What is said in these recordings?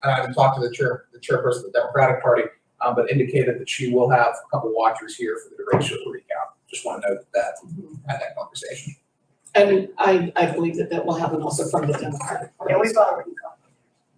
I haven't talked to the chairperson of the Democratic Party, but indicated that she will have a couple watchers here for the duration of the recount. Just want to note that had that conversation. And I believe that will happen also from the Democratic Party. Yeah, we've already got.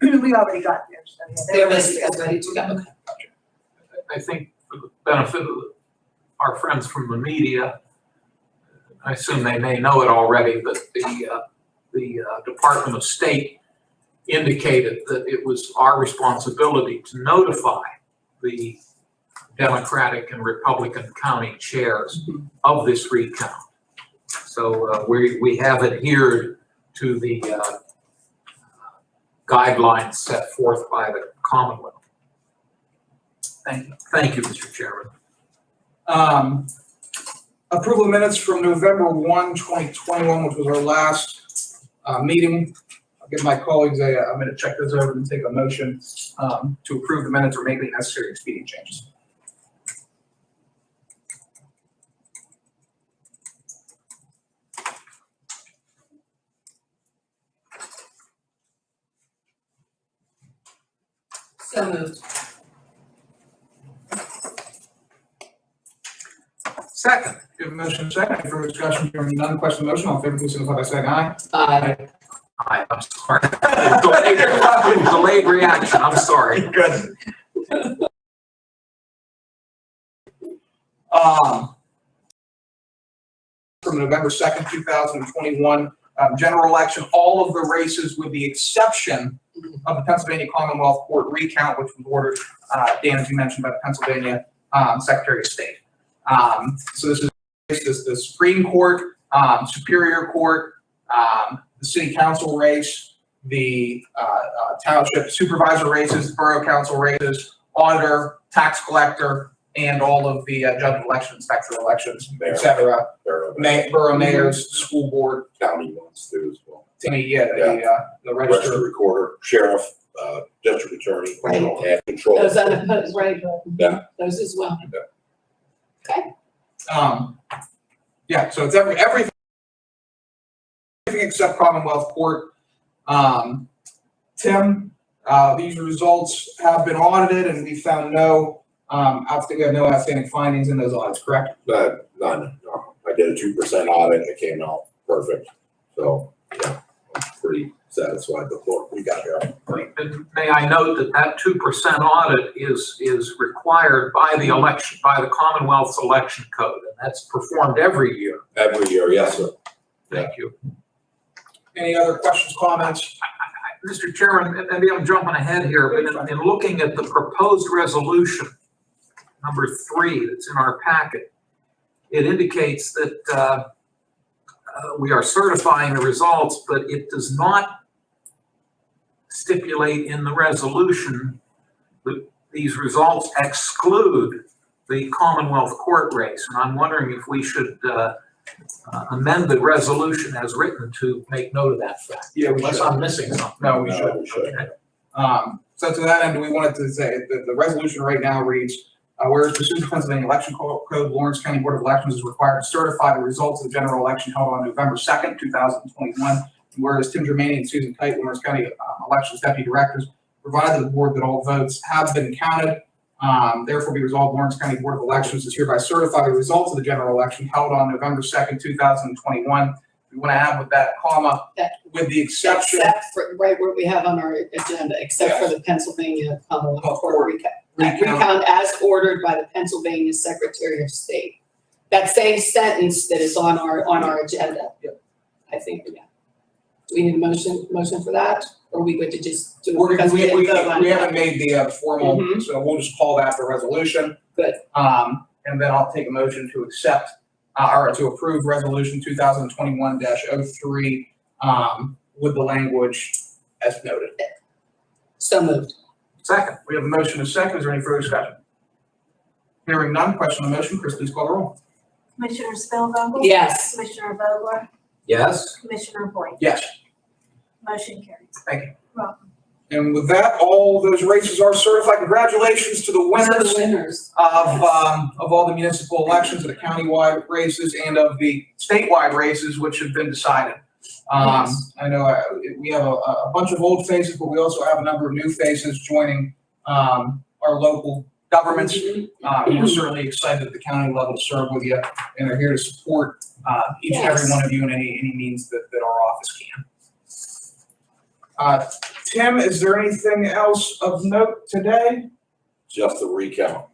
We already got there. So yeah, Their list is ready to go. I think for the benefit of our friends from the media, I assume they may know it already, but the Department of State indicated that it was our responsibility to notify the Democratic and Republican county chairs of this recount. So we have adhered to the guidelines set forth by the Commonwealth. Thank you. Thank you, Mr. Chairman. Approval of minutes from November 1, 2021, which was our last meeting. I'll give my colleagues a minute to check those over and take a motion to approve the minutes or make the necessary expedient changes. So moved. Second. We have a motion and a second. Any further discussion? Hearing none, question the motion. All in favor, please signify by saying aye. Aye. Aye, I'm sorry. Delayed reaction, I'm sorry. Good. From November 2nd, 2021, general election, all of the races with the exception of the Pennsylvania Commonwealth Court recount, which was ordered, Dan, as you mentioned, by the Pennsylvania Secretary of State. So this is the Supreme Court, Superior Court, the City Council race, the Township Supervisor races, Borough Council races, Auditor, Tax Collector, and all of the Judge Election, Inspector Elections, et cetera. Borough Mayors, School Board. County ones too as well. The Register Recorder, Sheriff, District Attorney, Right. and Control. Those unopposed, right? Yeah. Those as well. Okay. Yeah, so it's everything except Commonwealth Court. Tim, these results have been audited and we found no outstanding findings in those audits, correct? None, no. I did a 2% audit, it came out perfect. So, yeah, I'm pretty satisfied with what we got here. And may I note that that 2% audit is required by the election, by the Commonwealth's election code, and that's performed every year. Every year, yes, sir. Thank you. Any other questions, comments? Mr. Chairman, and maybe I'm jumping ahead here, but in looking at the proposed resolution, number 3, that's in our packet, it indicates that we are certifying the results, but it does not stipulate in the resolution that these results exclude the Commonwealth Court race. And I'm wondering if we should amend the resolution as written to make note of that fact. Yeah, we Unless should. I'm missing something. No, we No, should. we should. Okay. So to that end, we wanted to say that the resolution right now reads, whereas pursuant to Pennsylvania Election Code, Lawrence County Board of Elections is required to certify the results of the general election held on November 2nd, 2021. And whereas Tim Germani and Susan Kite, Lawrence County Elections Deputy Directors, provided to the board that all votes have been counted. Therefore be resolved, Lawrence County Board of Elections is hereby certify the results of the general election held on November 2nd, 2021. We want to add with that comma, with the exception. Except for, right where we have on our agenda, except for the Pennsylvania Commonwealth Court recount as ordered by the Pennsylvania Secretary of State. That same sentence that is on our agenda. Yep. I think, yeah. Do we need a motion for that? Or are we good to just do it? We because didn't vote on it? haven't made the formal, Mhm. so we'll just call that the resolution. Good. And then I'll take a motion to accept, or to approve resolution 2021-03, with the language as noted. So moved. Second. We have a motion and a second. Is there any further discussion? Hearing none, question on the motion. Chris, please call the roll. Commissioner Spielvogel? Yes. Commissioner Vogler? Yes. Commissioner Boyd? Yes. Motion carries. Thank you. Welcome. And with that, all those races are certified. Congratulations to the winners. Winners. Of all the municipal elections, of the countywide races, and of the statewide races, which have been decided. I know we have a bunch of old faces, but we also have a number of new faces joining our local governments. We're certainly excited at the county level to serve with you, and are here to support each and every Yes. one of you in any means that our office can. Tim, is there anything else of note today? Just the recount.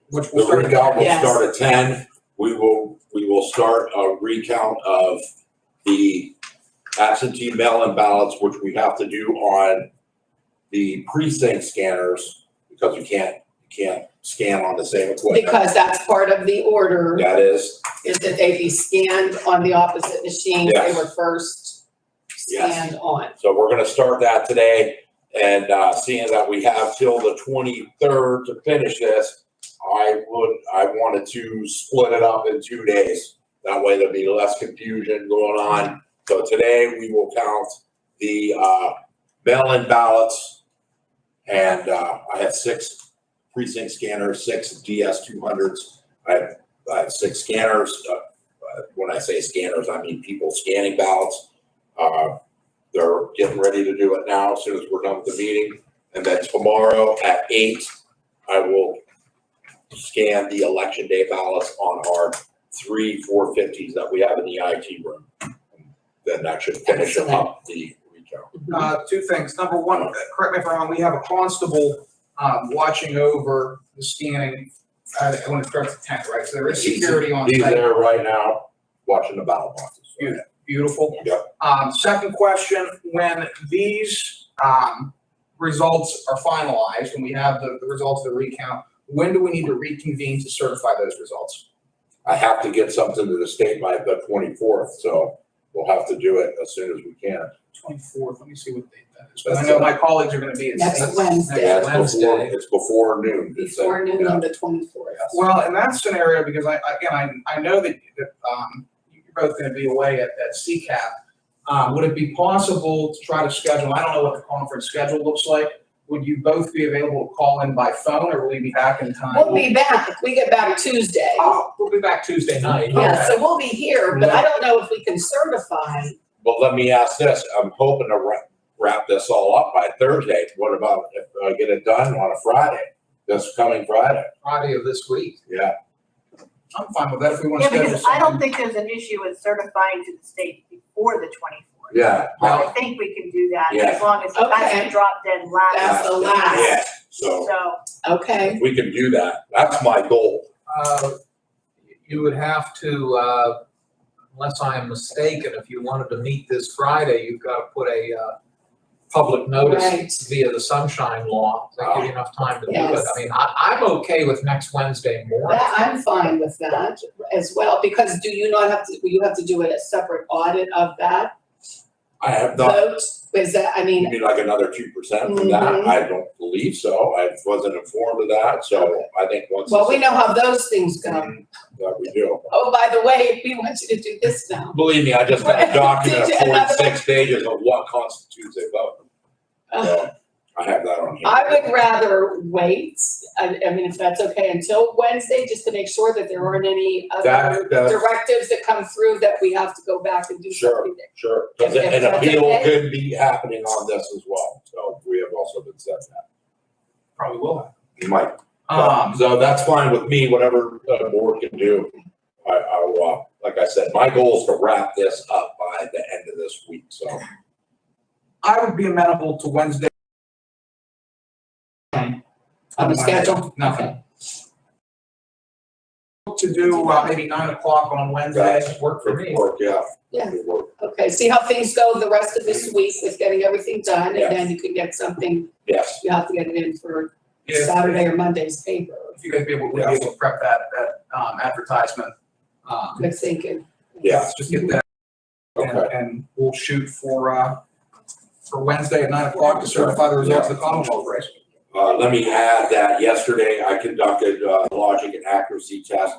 Which The will start recount will Yes. start at 10. We will start a recount of the absentee mail-in ballots, which we have to do on the precinct scanners because you can't scan on the same equipment. Because that's part of the order, That is, is that they be scanned on the opposite machines they Yes. were first Yes. scanned on. so we're gonna start that today. And seeing that we have till the 23rd to finish this, I wanted to split it up in 2 days. That way there'll be less confusion going on. So today we will count the mail-in ballots. And I have 6 precinct scanners, 6 DS200s. I have 6 scanners. When I say scanners, I mean people scanning ballots. They're getting ready to do it now as soon as we're done with the meeting. And then tomorrow at 8, I will scan the election day ballots on our 3 450s that we have in the IT room. Then that should finish up the recount. 2 things. Number one, correct me if I'm wrong, we have a constable watching over the scanning when it starts at 10, right? So there is security on He's site. there right now watching the ballot boxes. Beautiful. Yep. Second question, when these results are finalized, and we have the results of the recount, when do we need to reconvene to certify those results? I have to get something to the state by the 24th, so we'll have to do it as soon as we can. 24th, let me see what date that is. But I know my colleagues are gonna be at. Next Wednesday. Yeah, Wednesday. it's before noon. It's, Before noon yeah. on the 24th. Well, in that scenario, because I know that you're both gonna be away at CCAP, would it be possible to try to schedule, I don't know what the conference schedule looks like, would you both be available to call in by phone, or will you be back in time? We'll be back, we get back Tuesday. Oh, we'll be back Tuesday night. Yeah, Okay. so we'll be here, but I don't know if we can certify. But let me ask this, I'm hoping to wrap this all up by Thursday. What about if I get it done on a Friday, this coming Friday? Friday of this week. Yeah, I'm fine with that if we want to Yeah, schedule because something. I don't think there's an issue with certifying to the state before the 24th. yeah. I think we can do that Yeah. as long as that's Okay. the drop dead last. That's the last. Yeah, so So, Okay, if we can do that, that's my goal. You would have to, unless I am mistaken, if you wanted to meet this Friday, you've got to put a public Right. notice via the sunshine law. That give you enough time to do it. Yes. I mean, I'm okay with next Wednesday morning. I'm fine with that as well, because do you not have to, will you have to do a separate audit of that I have not, vote? Is that, I you mean, mean like another 2% for that? Mhm. I don't believe so. I wasn't informed of that, so I think once. well, this we is know how those things go. done, That we do. Oh, by the way, we want you to do this now. Believe me, I just got a document Did of you- 46 pages of what constitutes a vote. So I have that on here. I would rather wait, I mean, if that's okay, until Wednesday, just to make sure that there aren't any other That- directives that come through that we have to go back and do Sure. something. Sure, because If an that's appeal okay. could be happening on this as well, so we have also been said that. Probably will have. You might, Um, so that's fine with me, whatever the board can do. I'll, like I said, my goal is to wrap this up by the end of this week, so. I would be amenable to Wednesday. On the schedule? Nothing. To do maybe 9 o'clock on Wednesday. That's Work for me. Work, yeah. Yeah. Good work. Okay, see how things go the rest of this week with getting everything done, and then you can get something, Yes, you have to get it in for If Saturday or Monday's paper. you guys be able to prep that advertisement. Good thinking. yeah, Let's just get that, okay. and we'll shoot for Wednesday at 9 o'clock to certify the results of the Commonwealth race. Let me add that yesterday I conducted logic and accuracy test.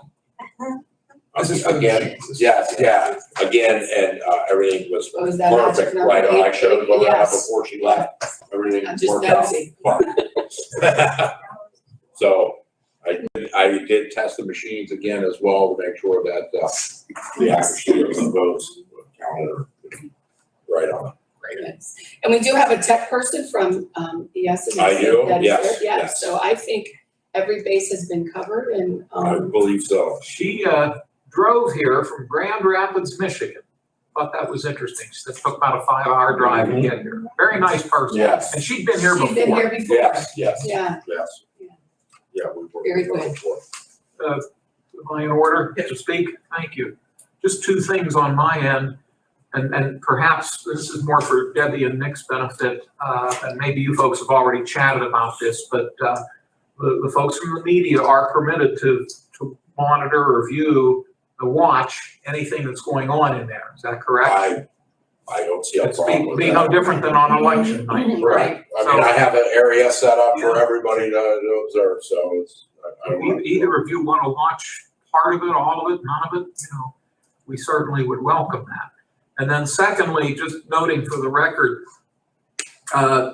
This is for the Again, machines. yes, yeah, again, and everything was What was that? perfect, magic right, number? I showed Loretta Yes. before she left, everything I'm just worked out nosy. fine. So, I did test the machines again as well to make sure that the accuracy of the votes counted. right on. Yes. And we do have a tech person from, ES. I do, that is yes, there. Yeah, yes. so I think every base has been covered and, I believe so. She drove here from Grand Rapids, Michigan. Thought that was interesting. She said it took about a 5-hour drive to get here. Very nice person. Yes. And she'd been here before. she's been here before. Yes, yes, Yeah, yes. Yeah. Yeah, we worked Very with her good. before. Am I in order to speak? Thank you. Just two things on my end, and perhaps this is more for Debbie and Nick's benefit, and maybe you folks have already chatted about this, but the folks from the media are permitted to monitor or view or watch anything that's going on in there. Is that correct? I don't see a It's problem with be no that. different than on election night. Right, I mean, I have an area set up for everybody to observe, so it's, I don't want. Either of you want to watch part of it, all of it, none of it, we certainly would welcome that. And then secondly, just noting for the record,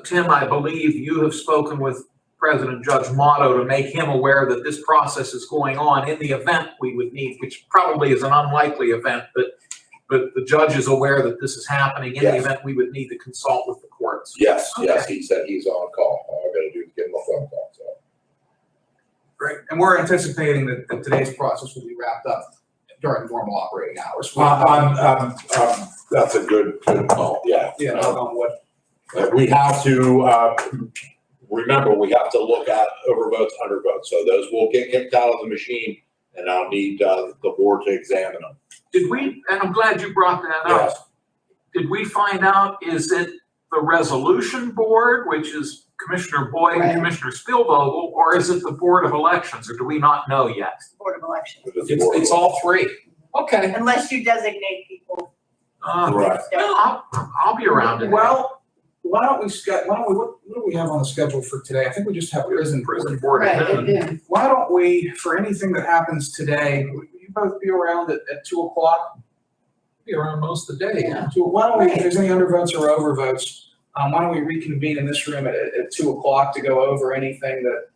Tim, I believe you have spoken with President Judge Motto to make him aware that this process is going on in the event we would need, which probably is an unlikely event, but the judge is aware that this is happening in the Yes. event we would need to consult with the courts. Yes, yes, he said he's on call. All I gotta do is give him a phone call, so. Great. And we're anticipating that today's process will be wrapped up during normal operating hours. That's a good call, yeah. Yeah, knock on wood. We have to, remember, we have to look at overvotes, undervotes, so those will get kicked out of the machine, and I'll need, the board to examine them. Did we, and I'm glad you brought that up. Yes, Did we find out, is it the resolution board, which is Commissioner Boyd Right. and Commissioner Spielvogel, or is it the Board of Elections, or do we not know yet? Board of Elections. It's all three. Okay. Unless you designate people. right. No, I'll be around it. Well, why don't we, what do we have on the schedule for today? I think we just have prison. Prison board. right, at noon. yeah. Why don't we, for anything that happens today, would you both be around at 2:00? Be around most of the day. Yeah. So why don't we, if there's any undervotes or overvotes, why don't we reconvene in this room at 2:00 to go over anything that,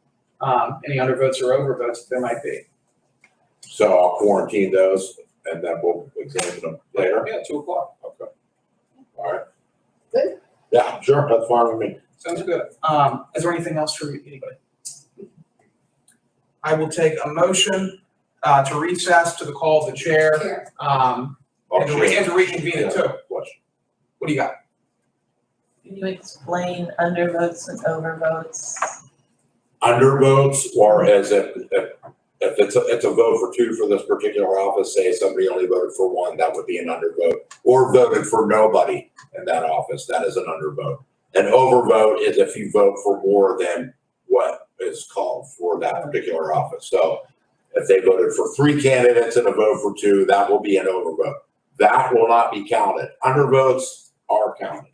any undervotes or overvotes that there might be? So I'll quarantine those, and then we'll examine them later. Yeah, 2:00. Okay. All right. Good. Yeah, sure, that's fine with me. Sounds good. Is there anything else for anybody? I will take a motion, to recess to the call of the chair, Here. and to reconvene at 2. Question. What do you got? Can you explain undervotes and overvotes? Undervotes, or as if it's a vote for 2 for this particular office, say somebody only voted for 1, that would be an undervote. Or voted for nobody in that office, that is an undervote. An overvote is if you vote for more than what is called for that particular office. So if they voted for 3 candidates and a vote for 2, that will be an overvote. That will not be counted. Undervotes are counted.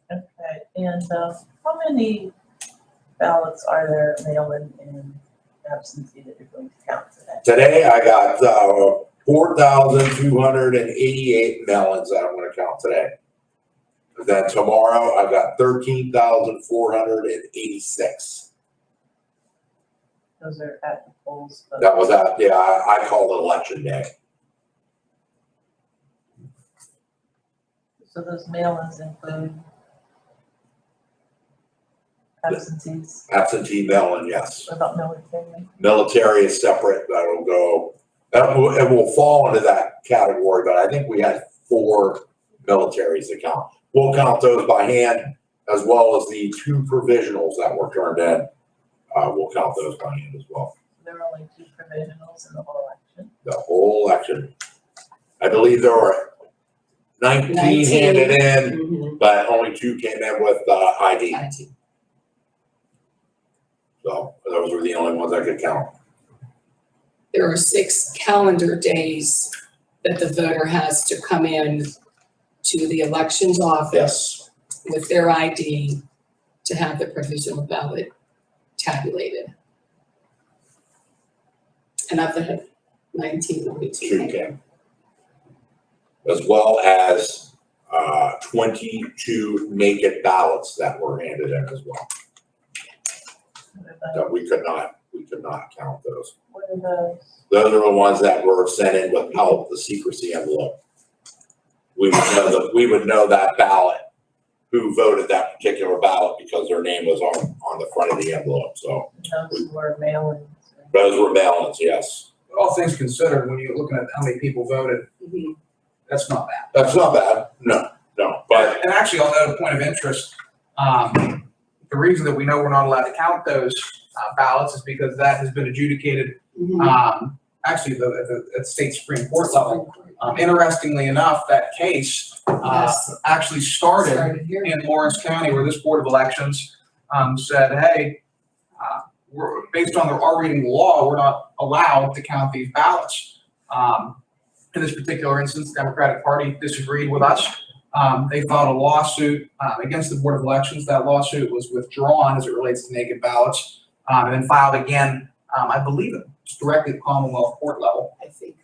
Okay, and how many ballots are there mail-in and absentee that you're going to count today? Today, I got 4,288 mail-ins that I'm gonna count today. Then tomorrow, I've got 13,486. Those are at the polls, but That was I called it election day. so those mail-ins include absentees. Absentee mail-in, yes. What about military? Military is separate, it will fall into that category, but I think we had 4 militaries to count. We'll count those by hand, as well as the 2 provisionals that were turned in. We'll count those by hand as well. There are only 2 provisionals in the whole election. The whole election. I believe there were 19 handed in, Mhm. but only 2 came in with ID. IT. So those were the only ones I could count. There are 6 calendar days that the voter has to come in to the elections office with their ID to have the provisional ballot tabulated. And of the 19, only 2 2 came. As well as 22 naked ballots that were handed in as well. What are That we could not count those. what are those? Those are the ones that were sent in without the secrecy envelope. we would know that ballot, who voted that particular ballot because their name was on the front of the envelope, so Those were mail-ins. those were mail-ins, yes. All things considered, when you're looking at how many people voted, Mhm. that's not bad. That's not bad, no, but And actually, on another point of interest, the reason that we know we're not allowed to count those ballots is because that has been adjudicated, Mhm. actually, at the state Supreme Court level. Interestingly enough, that case Yes. actually started Started here. in Lawrence County, where this Board of Elections said, hey, we're, based on our reading of the law, we're not allowed to count these ballots. In this particular instance, the Democratic Party disagreed with us. They filed a lawsuit against the Board of Elections. That lawsuit was withdrawn as it relates to naked ballots, and then filed again, I believe it was directly at Commonwealth Court level. I think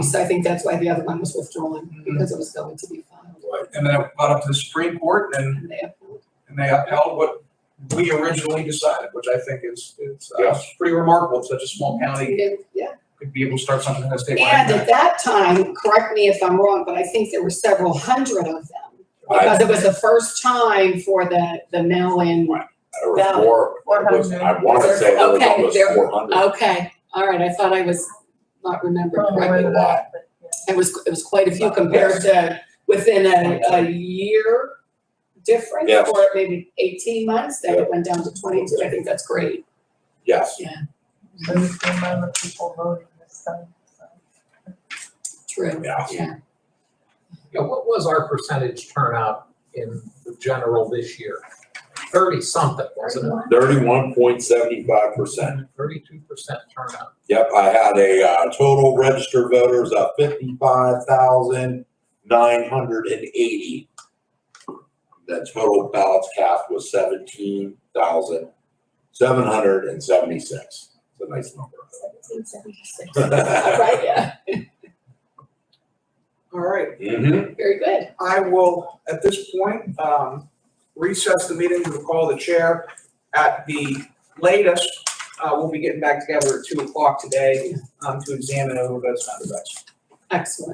so. I think that's why the other one was withdrawn, because it was going to be filed. And then it got up to the Supreme Court, and And they upheld. they upheld what we originally decided, which I think is Yes. pretty remarkable. Such a small county Yeah. could be able to start something that's statewide. And at that time, correct me if I'm wrong, but I think there were several hundred of them. Because it was the first time for the mail-in. there was Ballot. more, I want to say there was Okay, almost there- 400. Okay, all right, I thought I was not remembering Don't know correctly. where that, but yeah. It was quite a few compared to within a year difference, Yes. or maybe 18 months, then it went down to 22. I think that's great. Yes, So you see amount of people voting this time, so. True. Yeah. Yeah. Yeah, what was our percentage turnout in the general this year? 30-something, wasn't it? 31.75%. 32% turnout. Yep, I had a total registered voters of 55,980. The total ballots cast was 17,776. It's a nice number. 1776. Right, yeah, All right. Mm-hmm. very good. I will, at this point, recess the meeting to call the chair. At the latest, we'll be getting back together at 2:00 today to examine over those sound effects. Excellent.